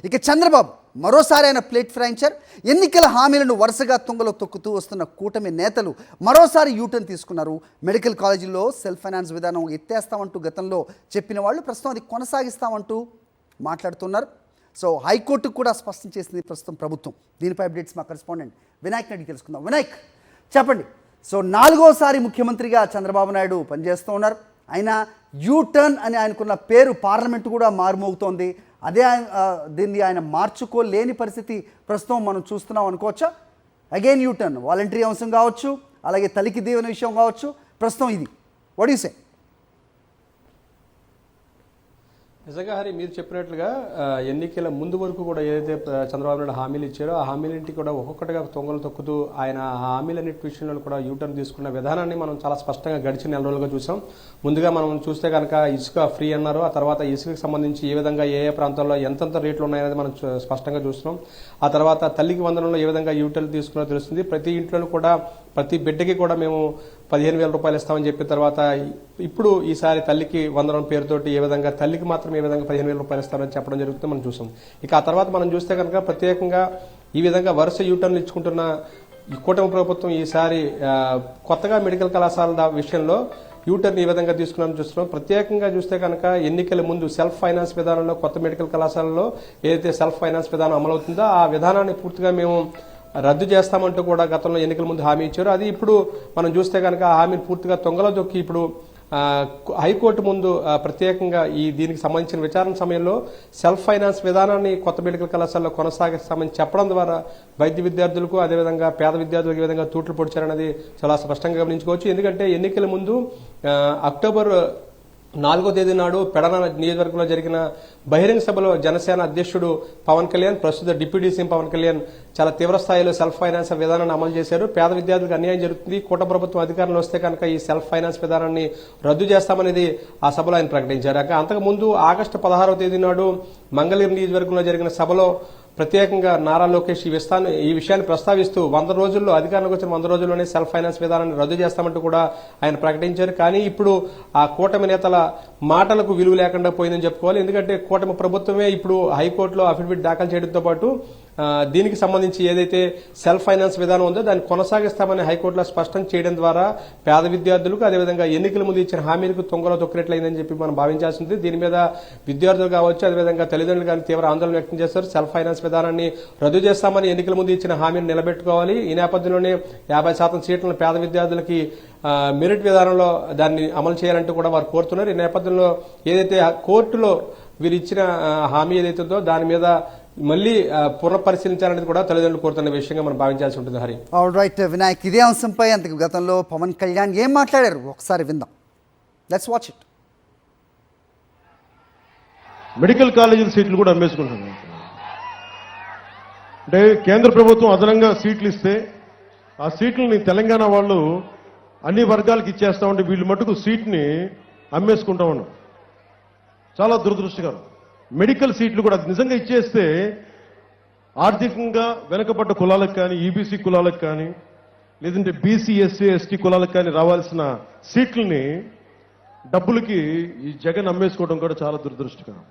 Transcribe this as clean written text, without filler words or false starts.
ఇక చంద్రబాబు మరోసారి ఆయన ప్లేట్ ఫ్రాంచర్. ఎన్నికల హామీలను వరుసగా తుంగలో తొక్కుతూ వస్తున్న కూటమి నేతలు మరోసారి యూటర్న్ తీసుకున్నారు. మెడికల్ కాలేజీల్లో సెల్ఫ్ ఫైనాన్స్ విధానం ఎత్తేస్తామంటూ గతంలో చెప్పిన వాళ్ళు ప్రస్తుతం అది కొనసాగిస్తామంటూ మాట్లాడుతున్నారు. సో హైకోర్టుకు కూడా స్పష్టం చేసింది ప్రస్తుతం ప్రభుత్వం. దీనిపై అప్డేట్స్ మా కరెస్పాండెంట్ వినాయక్ అడిగి తెలుసుకుందాం. వినాయక్, చెప్పండి. సో 4వ ముఖ్యమంత్రిగా చంద్రబాబు నాయుడు పనిచేస్తూ ఉన్నారు. అయినా యూటర్న్ అని ఆయనకున్న పేరు పార్లమెంటు కూడా మారుమోగుతోంది. అదే దీన్ని ఆయన మార్చుకోలేని పరిస్థితి ప్రస్తుతం మనం చూస్తున్నాం అనుకోవచ్చా? అగైన్ యూటర్న్, వాలంటరీ అంశం కావచ్చు, అలాగే తల్లికి దీవెన విషయం కావచ్చు, ప్రస్తుతం ఇది వాట్ యు సే? నిజంగా హరి, మీరు చెప్పినట్లుగా ఎన్నికల ముందు వరకు కూడా ఏదైతే చంద్రబాబు నాయుడు హామీలు ఇచ్చారో ఆ హామీలన్నింటి కూడా ఒక్కొక్కటిగా తొంగలు తొక్కుతూ ఆయన ఆ హామీలన్నింటి విషయంలో కూడా యూటర్న్ తీసుకున్న విధానాన్ని మనం చాలా స్పష్టంగా గడిచిన నెల రోజులుగా చూసాం. ముందుగా మనం చూస్తే కనుక ఇసుక ఫ్రీ అన్నారు. ఆ తర్వాత ఇసుకకి సంబంధించి ఏ విధంగా ఏ ప్రాంతాల్లో ఎంతెంత రేట్లు ఉన్నాయనేది మనం స్పష్టంగా చూస్తున్నాం. ఆ తర్వాత తల్లికి వందనంలో ఏ విధంగా యూటర్న్ తీసుకున్నో తెలుస్తుంది. ప్రతి ఇంట్లోనూ కూడా ప్రతి బిడ్డకి కూడా మేము 15,000 రూపాయలు ఇస్తామని చెప్పిన తర్వాత ఇప్పుడు ఈసారి తల్లికి వందనం పేరుతోటి ఏ విధంగా తల్లికి మాత్రం ఏ విధంగా 15,000 రూపాయలు ఇస్తామని చెప్పడం జరుగుతుంది మనం చూసాం. ఇక ఆ తర్వాత మనం చూస్తే కనుక ప్రత్యేకంగా ఈ విధంగా వరుస యూటర్న్లు ఇచ్చుకుంటున్న ఈ కూటమి ప్రభుత్వం ఈసారి కొత్తగా మెడికల్ కళాశాలల విషయంలో యూటర్న్ ఈ విధంగా తీసుకున్నామని చూస్తున్నాం. ప్రత్యేకంగా చూస్తే కనుక ఎన్నికల ముందు సెల్ఫ్ ఫైనాన్స్ విధానంలో కొత్త మెడికల్ కళాశాలలో ఏదైతే సెల్ఫ్ ఫైనాన్స్ విధానం అమలవుతుందో ఆ విధానాన్ని పూర్తిగా మేము రద్దు చేస్తామంటూ కూడా గతంలో ఎన్నికల ముందు హామీ ఇచ్చారు. అది ఇప్పుడు మనం చూస్తే కనుక ఆ హామీని పూర్తిగా తొంగలో దొక్కి ఇప్పుడు హైకోర్టు ముందు ప్రత్యేకంగా దీనికి సంబంధించిన విచారణ సమయంలో సెల్ఫ్ ఫైనాన్స్ విధానాన్ని కొత్త మెడికల్ కళాశాలలో కొనసాగిస్తామని చెప్పడం ద్వారా వైద్య విద్యార్థులకు అదేవిధంగా పేద విద్యార్థులకు ఈ విధంగా తూట్లు పొడిచారనేది చాలా స్పష్టంగా గమనించుకోవచ్చు. ఎందుకంటే ఎన్నికల ముందు అక్టోబర్ 4వ తేదీ నాడు పెడన నియోజకవర్గంలో జరిగిన బహిరంగ సభలో జనసేన అధ్యక్షుడు పవన్ కళ్యాణ్, ప్రస్తుత డిప్యూటీ సీఎం పవన్ కళ్యాణ్ చాలా తీవ్ర స్థాయిలో సెల్ఫ్ ఫైనాన్స్ విధానాన్ని అమలు చేశారు. పేద విద్యార్థులకు అన్యాయం జరుగుతుంది, కూటమి ప్రభుత్వం అధికారంలో వస్తే కనుక ఈ సెల్ఫ్ ఫైనాన్స్ విధానాన్ని రద్దు చేస్తామనేది ఆ సభలో ఆయన ప్రకటించారు. అంతకుముందు ఆగస్టు 16వ తేదీ నాడు మంగళగిరి నియోజకవర్గంలో జరిగిన సభలో ప్రత్యేకంగా నారా లోకేష్ ఈ విషయాన్ని ప్రస్తావిస్తూ 100 రోజుల్లో అధికారంలోకి వచ్చిన 100 రోజుల్లోనే సెల్ఫ్ ఫైనాన్స్ విధానాన్ని రద్దు చేస్తామంటూ కూడా ఆయన ప్రకటించారు. కానీ ఇప్పుడు ఆ కూటమి నేతల మాటలకు విలువ లేకుండా పోయిందని చెప్పుకోవాలి. ఎందుకంటే కూటమి ప్రభుత్వమే ఇప్పుడు హైకోర్టులో అఫిడవిట్ దాఖలు చేయడంతో పాటు దీనికి సంబంధించి ఏదైతే సెల్ఫ్ ఫైనాన్స్ విధానం ఉందో దాన్ని కొనసాగిస్తామని హైకోర్టులో స్పష్టం చేయడం ద్వారా పేద విద్యార్థులకు అదేవిధంగా ఎన్నికల ముందు ఇచ్చిన హామీలకు తొంగలో తొక్కినట్లయిందని చెప్పి మనం భావించాల్సి ఉంది. దీని మీద విద్యార్థులు కావచ్చు, అదేవిధంగా తల్లిదండ్రులు కానీ తీవ్ర ఆందోళన వ్యక్తం చేస్తారు. సెల్ఫ్ ఫైనాన్స్ విధానాన్ని రద్దు చేస్తామని ఎన్నికల ముందు ఇచ్చిన హామీని నిలబెట్టుకోవాలి. ఈ నేపథ్యంలోనే 50% సీట్లను పేద విద్యార్థులకి మెరిట్ విధానంలో దాన్ని అమలు చేయాలంటూ కూడా వారు కోరుతున్నారు. ఈ నేపథ్యంలో ఏదైతే కోర్టులో వీరు ఇచ్చిన హామీ ఏదైతే ఉందో దాని మీద మళ్ళీ పునఃపరిశీలించాలనేది కూడా తల్లిదండ్రులు కోరుతున్న విషయంగా మనం భావించాల్సి ఉంటుంది. హరి, ఆల్ రైట్ వినాయక్, ఇదే అంశంపై అంతకు గతంలో పవన్ కళ్యాణ్ ఏం మాట్లాడారు ఒకసారి విందాం. Let's watch it. మెడికల్ కాలేజీల సీట్లు కూడా అమ్మేసుకుంటున్నారు. అంటే కేంద్ర ప్రభుత్వం అదనంగా సీట్లు ఇస్తే ఆ సీట్లని తెలంగాణ వాళ్ళు అన్ని వర్గాలకు ఇచ్చేస్తా ఉంటే వీళ్ళు మటుకు సీట్ని అమ్మేసుకుంటా ఉన్నాం. చాలా దురదృష్టకరం. మెడికల్ సీట్లు కూడా నిజంగా ఇచ్చేస్తే ఆర్థికంగా వెనుకబడ్డ కులాలకు కానీ, ఈబీసీ కులాలకు కానీ, లేదంటే బీసీ, ఎస్సీ, ఎస్టీ కులాలకు కానీ రావాల్సిన సీట్లని డబ్బులకి ఈ జగన్ అమ్మేసుకోవడం కూడా చాలా దురదృష్టకరం.